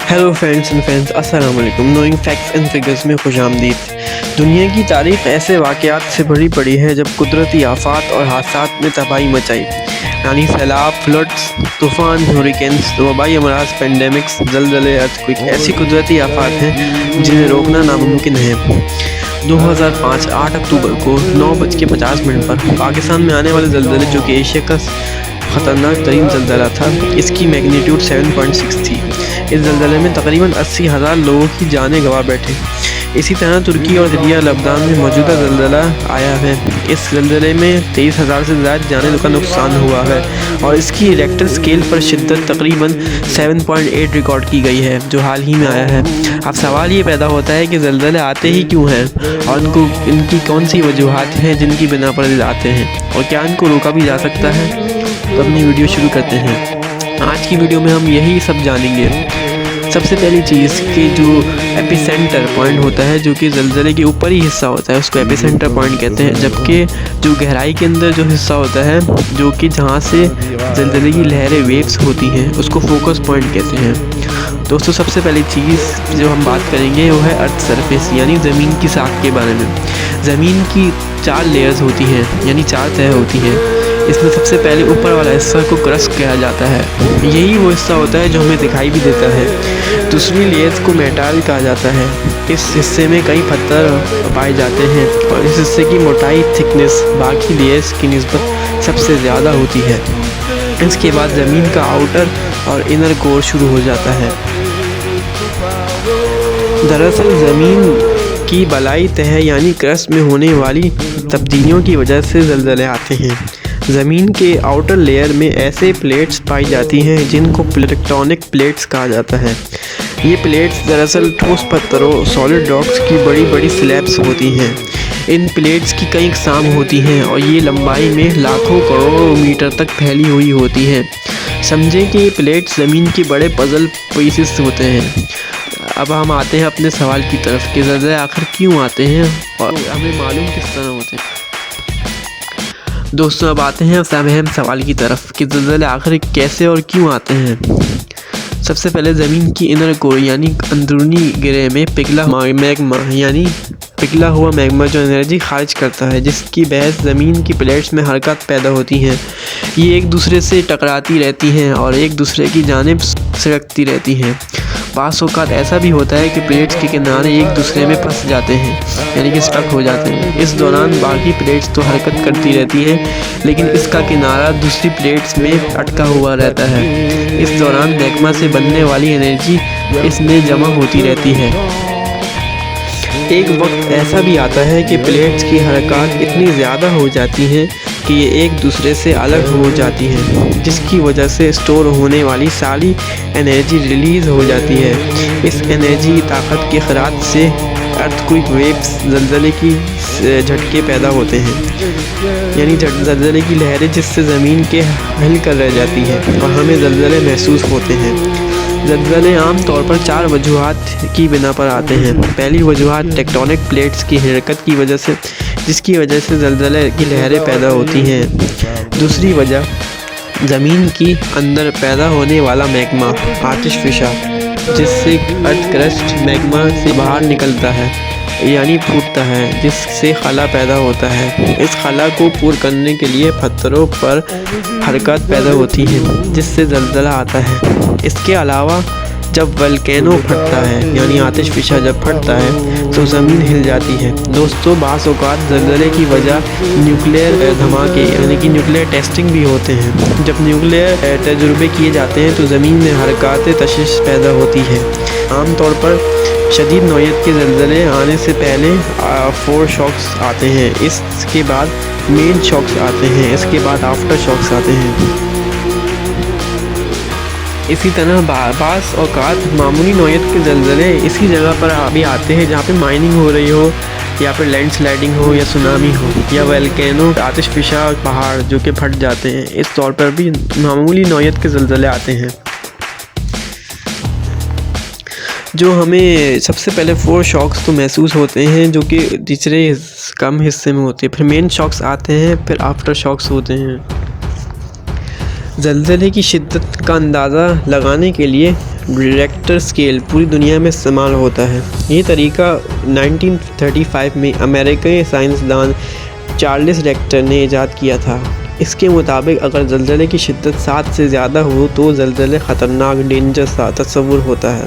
Hello friends and fans, अस्सलाम वालेकुम। Knowing facts and figures में खुशामदीद। दुनिया की तारीख ऐसे वाक़यात से भरी पड़ी है जब कुदरती आफात और हादसात ने तबाही मचाई, यानी सैलाब, फ्लड्स, तूफ़ान, हरिकेन्स, वबाई अमराज, पेंडेमिक्स, ज़लज़ले, अर्थक्वेक ऐसी कुदरती आफात हैं जिन्हें रोकना नामुमकिन है। 2005 8 अक्टूबर को 9:50 पर पाकिस्तान में आने वाले ज़लज़ले, जो कि एशिया का ख़तरनाक तरीन ज़लज़ला था, इसकी मैग्नीट्यूड 7.6 थी। इस ज़लज़ले में तकरीबन 80,000 लोगों की जानें गंवा बैठे। इसी तरह तुर्की और सीरिया लबनान में मौजूदा ज़लज़ला आया है। इस ज़लज़ले में 23,000 से ज़्यादा जाने का नुकसान हुआ है और इसकी रिक्टर स्केल पर शिद्दत तकरीबन 7.8 रिकॉर्ड की गई है, जो हाल ही में आया है। अब सवाल ये पैदा होता है कि ज़लज़ले आते ही क्यों हैं और इनकी कौन सी वजूहात हैं जिनकी बिना पर आते हैं, और क्या इनको रोका भी जा सकता है। तो अपनी वीडियो शुरू करते हैं। आज की वीडियो में हम यही सब जानेंगे। सबसे पहली चीज़ कि जो एपिसेंटर पॉइंट होता है, जो कि ज़लज़ले के ऊपरी हिस्सा होता है, उसको एपिसेंटर पॉइंट कहते हैं। जबकि जो गहराई के अंदर जो हिस्सा होता है, जो कि जहाँ से ज़लज़ले की लहरें वेव्स होती हैं, उसको फोकस पॉइंट कहते हैं। दोस्तों, सबसे पहली चीज़ जो हम बात करेंगे वो है अर्थ सरफेस, यानी ज़मीन की साख के बारे में। ज़मीन की 4 लेयर्स होती हैं, यानी 4 तह होती हैं। इसमें सबसे पहले ऊपर वाला हिस्सा को क्रस्ट कहा जाता है। यही वो हिस्सा होता है जो हमें दिखाई भी देता है। दूसरी लेयर्स को मेटल कहा जाता है। इस हिस्से में कई पत्थर पाए जाते हैं और इस हिस्से की मोटाई, थिकनेस बाकी लेयर्स की निस्बत सबसे ज़्यादा होती है। इसके बाद ज़मीन का आउटर और इनर कोर शुरू हो जाता है। दरअसल ज़मीन की बलाई तह यानी क्रस्ट में होने वाली तब्दीलियों की वजह से ज़लज़ले आते हैं। ज़मीन के आउटर लेयर में ऐसे प्लेट्स पाई जाती हैं जिनको टेक्टोनिक प्लेट्स कहा जाता है। ये प्लेट्स दरअसल ठोस पत्थरों, सॉलिड रॉक्स की बड़ी बड़ी स्लैब्स होती हैं। इन प्लेट्स की कई अक़साम होती हैं और ये लंबाई में लाखों करोड़ों मीटर तक फैली हुई होती हैं। समझें कि ये प्लेट्स ज़मीन के बड़े पज़ल पीसेस होते हैं। अब हम आते हैं अपने सवाल की तरफ कि ज़लज़ले आखिर क्यों आते हैं और हमें मालूम किस तरह होते हैं। दोस्तों, अब आते हैं उस अहम सवाल की तरफ कि ज़लज़ले आखिर कैसे और क्यों आते हैं। सबसे पहले ज़मीन की इनर कोर यानी अंदरूनी गिरे में पिघला हुआ मैग्मा जो एनर्जी खारिज करता है, जिसकी बहस ज़मीन की प्लेट्स में हरकत पैदा होती हैं। ये एक दूसरे से टकराती रहती हैं और एक दूसरे की जानिब सिरकती रहती हैं। बाज़ औक़ात ऐसा भी होता है कि प्लेट्स के किनारे एक दूसरे में फंस जाते हैं, यानी कि स्टक हो जाते हैं। इस दौरान बाकी प्लेट्स तो हरकत करती रहती हैं, लेकिन इसका किनारा दूसरी प्लेट्स में अटका हुआ रहता है। इस दौरान मैग्मा से बनने वाली एनर्जी इसमें जमा होती रहती है। एक वक्त ऐसा भी आता है कि प्लेट्स की हरकत इतनी ज़्यादा हो जाती हैं कि ये एक दूसरे से अलग हो जाती हैं, जिसकी वजह से स्टोर होने वाली सारी एनर्जी रिलीज़ हो जाती है। इस एनर्जी ताकत के खराज से अर्थक्वेक वेव्स, ज़लज़ले की झटके पैदा होते हैं, यानी ज़लज़ले की लहरें जिससे ज़मीन के हिल कर रह जाती हैं और हमें ज़लज़ले महसूस होते हैं। ज़लज़ले आम तौर पर 4 वजूहात की बिना पर आते हैं। पहली वजूहात टेक्टोनिक प्लेट्स की हरकत की वजह से, जिसकी वजह से ज़लज़ले की लहरें पैदा होती हैं। दूसरी वजह ज़मीन की अंदर पैदा होने वाला मैग्मा, आतिशफ़िशा, जिससे अर्थ क्रस्ट मैग्मा से बाहर निकलता है, यानी फूटता है, जिससे खला पैदा होता है। इस खला को पूरा करने के लिए पत्थरों पर हरकत पैदा होती है, जिससे ज़लज़ला आता है। इसके अलावा जब वल्केनो फटता है, यानी आतिशफ़िशा जब फटता है, तो ज़मीन हिल जाती है। दोस्तों, बाज़ औक़ात ज़लज़ले की वजह न्यूक्लियर धमाके यानी कि न्यूक्लियर टेस्टिंग भी होते हैं। जब न्यूक्लियर तजुर्बे किए जाते हैं तो ज़मीन में हरकत तशवीश पैदा होती है। आम तौर पर शदीद नौइयत के ज़लज़ले आने से पहले 4 शॉक्स आते हैं, इसके बाद मेन शॉक्स आते हैं, इसके बाद आफ्टर शॉक्स आते हैं। इसी तरह बाज़ औक़ात मामूली नौइयत के ज़लज़ले इसी जगह पर भी आते हैं जहाँ पे माइनिंग हो रही हो, या फिर लैंड स्लाइडिंग हो, या सुनामी हो, या वल्केनो, आतिशफ़िशा पहाड़ जो कि फट जाते हैं। इस तौर पर भी मामूली नौइयत के ज़लज़ले आते हैं। जो हमें सबसे पहले 4 शॉक्स तो महसूस होते हैं, जो कि तीसरे कम हिस्से में होते हैं। फिर मेन शॉक्स आते हैं, फिर आफ्टर शॉक्स होते हैं। زلزلے کی شدت کا اندازہ لگانے کے لیے ریکٹر اسکیل پوری دنیا میں استعمال ہوتا ہے۔ یہ طریقہ 1935 میں امریکی سائنسدان چارلس ریکٹر نے ایجاد کیا تھا۔ اس کے مطابق اگر زلزلے کی شدت 7 سے زیادہ ہو تو زلزلے خطرناک ڈینجر سا تصور ہوتا ہے۔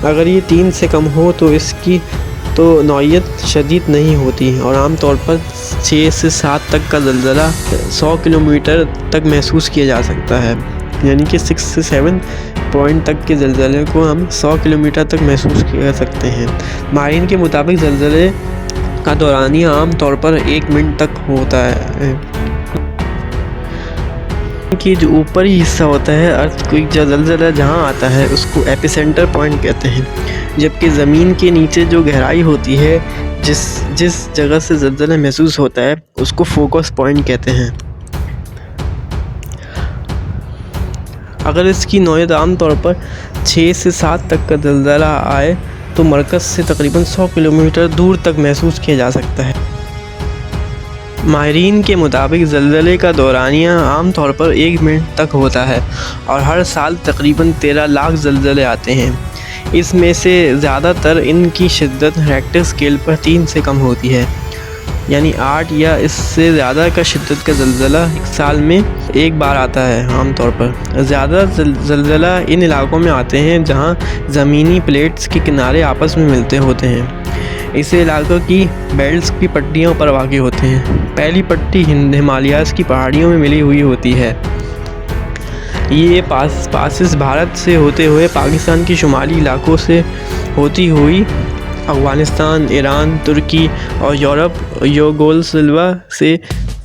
اگر یہ 3 سے کم ہو تو اس کی نوعیت شدید نہیں ہوتی اور عام طور پر 6 سے 7 تک کا زلزلہ 100 کلومیٹر تک محسوس کیا جا سکتا ہے، یعنی کہ 6 سے 7 پوائنٹ تک کے زلزلے کو ہم 100 کلومیٹر تک محسوس کر سکتے ہیں۔ ماہرین کے مطابق زلزلے کا دورانیہ عام طور پر 1 منٹ تک ہوتا ہے۔ کہ جو اوپری حصہ ہوتا ہے ارتھ کوئک، جو زلزلہ جہاں آتا ہے اس کو ایپی سینٹر پوائنٹ کہتے ہیں، جبکہ زمین کے نیچے جو گہرائی ہوتی ہے جس جگہ سے زلزلہ محسوس ہوتا ہے اس کو فوکس پوائنٹ کہتے ہیں۔ اگر اس کی نوعیت عام طور پر 6 سے 7 تک کا زلزلہ آئے تو مرکز سے تقریباً 100 کلومیٹر دور تک محسوس کیا جا سکتا ہے۔ ماہرین کے مطابق زلزلے کا دورانیہ عام طور پر 1 منٹ تک ہوتا ہے اور ہر سال تقریباً 13 لاکھ زلزلے آتے ہیں۔ اس میں سے زیادہ تر ان کی شدت ریکٹر اسکیل پر 3 سے کم ہوتی ہے، یعنی 8 یا اس سے زیادہ کا شدت کا زلزلہ ایک سال میں ایک بار آتا ہے۔ عام طور پر زیادہ زلزلہ ان علاقوں میں آتے ہیں جہاں زمینی پلیٹس کے کنارے آپس میں ملتے ہوتے ہیں۔ اس علاقے کی بیلٹس کی پٹیوں پر واقع ہوتے ہیں۔ پہلی پٹی ہمالیاز کی پہاڑیوں میں ملی ہوئی ہوتی ہے۔ یہ پاسز بھارت سے ہوتے ہوئے پاکستان کے شمالی علاقوں سے ہوتی ہوئی افغانستان، ایران، ترکی اور یوگوسلاویا سے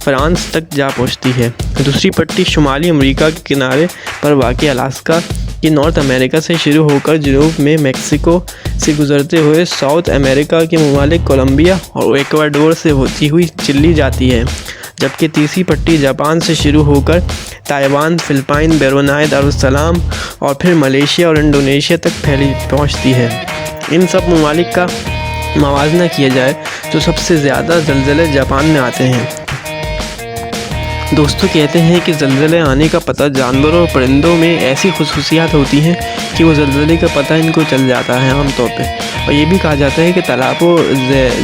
فرانس تک جا پہنچتی ہے۔ دوسری پٹی شمالی امریکہ کے کنارے پر واقع الاسکا کہ نارتھ امریکہ سے شروع ہو کر جنوب میں میکسیکو سے گزرتے ہوئے ساؤتھ امریکہ کے ممالک کولمبیا اور ایکواڈور سے ہوتی ہوئی چلی جاتی ہے، جبکہ تیسری پٹی جاپان سے شروع ہو کر تائیوان، فلپائن، برونائی دارالسلام اور پھر ملیشیا اور انڈونیشیا تک پہنچتی ہے۔ ان سب ممالک کا موازنہ کیا جائے تو سب سے زیادہ زلزلے جاپان میں آتے ہیں۔ دوستوں کہتے ہیں کہ زلزلے آنے کا پتہ جانوروں اور پرندوں میں ایسی خصوصیات ہوتی ہیں کہ وہ زلزلے کا پتہ ان کو چل جاتا ہے عام طور پہ، اور یہ بھی کہا جاتا ہے کہ تالابوں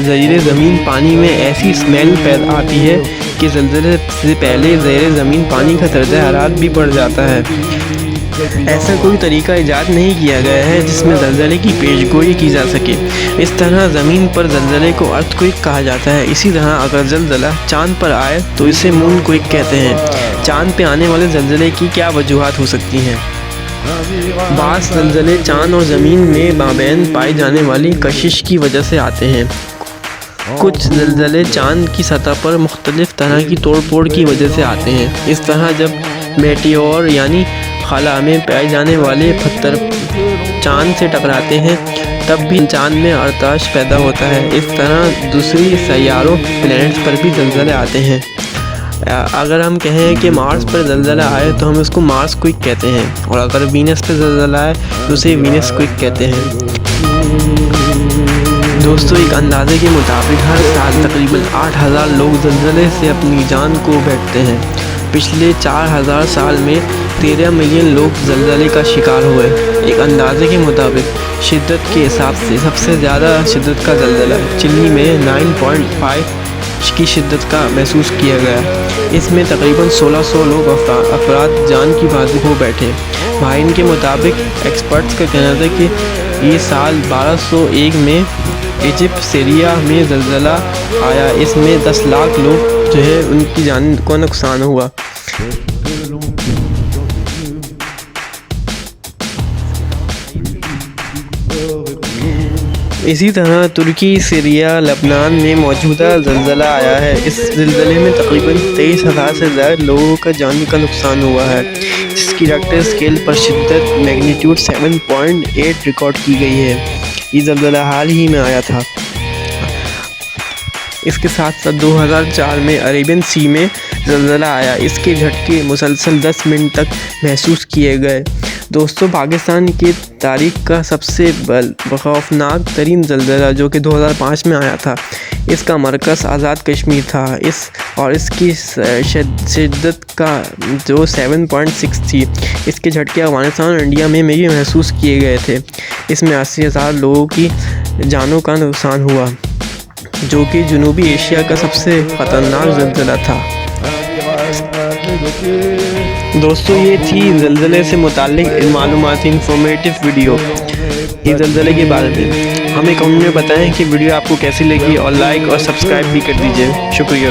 زیر زمین پانی میں ایسی اسمیل پیدا آتی ہے کہ زلزلے سے پہلے زیر زمین پانی کا درجہ حرارت بھی بڑھ جاتا ہے۔ ایسا کوئی طریقہ ایجاد نہیں کیا گیا ہے جس میں زلزلے کی پیش گوئی کی جا سکے۔ اس طرح زمین پر زلزلے کو ارتھ کوئک کہا جاتا ہے۔ اسی طرح اگر زلزلہ چاند پر آئے تو اسے مون کوئک کہتے ہیں۔ چاند پہ آنے والے زلزلے کی کیا وجوہات ہو سکتی ہیں؟ بعض زلزلے چاند اور زمین میں مابین پائی جانے والی کشش کی وجہ سے آتے ہیں۔ کچھ زلزلے چاند کی سطح پر مختلف طرح کی توڑ پھوڑ کی وجہ سے آتے ہیں۔ اس طرح جب میٹیور یعنی خلا میں پائے جانے والے پتھر چاند سے ٹکراتے ہیں تب بھی چاند میں ارتعاش پیدا ہوتا ہے۔ اس طرح دوسری سیاروں پلینٹس پر بھی زلزلے آتے ہیں۔ اگر ہم کہیں کہ مارس پر زلزلہ آئے تو ہم اس کو مارس کوئک کہتے ہیں، اور اگر وینس پر زلزلہ آئے تو اسے وینس کوئک کہتے ہیں۔ دوستو ایک اندازے کے مطابق ہر سال تقریباً 8000 لوگ زلزلے سے اپنی جان کو بیٹھتے ہیں۔ پچھلے 4000 سال میں 13 ملین لوگ زلزلے کا شکار ہوئے۔ ایک اندازے کے مطابق شدت کے حساب سے سب سے زیادہ شدت کا زلزلہ چلی میں 9.5 کی شدت کا محسوس کیا گیا۔ اس میں تقریباً 1600 لوگ افراد جان کی بازی ہو بیٹھے۔ ماہرین کے مطابق ایکسپرٹس کا کہنا تھا کہ یہ سال 1201 میں ایجپٹ سیریا میں زلزلہ آیا۔ اس میں 10 لاکھ لوگ ان کی جان کو نقصان ہوا۔ اسی طرح ترکی، سیریا، لبنان میں موجودہ زلزلہ آیا ہے۔ اس زلزلے میں تقریباً 23,000 سے زائد لوگوں کا جان کا نقصان ہوا ہے، جس کی ریکٹر اسکیل پر شدت میگنیٹیوڈ 7.8 ریکارڈ کی گئی ہے۔ یہ زلزلہ حال ہی میں آیا تھا۔ اس کے ساتھ ساتھ 2004 میں عربین سی میں زلزلہ آیا۔ اس کے جھٹکے مسلسل 10 منٹ تک محسوس کیے گئے۔ دوستو پاکستان کی تاریخ کا سب سے خوفناک ترین زلزلہ جو کہ 2005 میں آیا تھا، اس کا مرکز آزاد کشمیر تھا، اس کی شدت کا جو 7.6 تھی۔ اس کے جھٹکے افغانستان اور انڈیا میں بھی محسوس کیے گئے تھے۔ اس میں 80,000 لوگوں کی جانوں کا نقصان ہوا، جو کہ جنوبی ایشیا کا سب سے خطرناک زلزلہ تھا۔ دوستو، یہ تھی زلزلے سے متعلق معلوماتی انفارمیٹیو ویڈیو اس زلزلے کے بارے میں۔ ہمیں کمنٹ میں بتائیں کہ ویڈیو آپ کو کیسی لگی، اور لائک اور سبسکرائب بھی کر دیجئے۔ شکریہ۔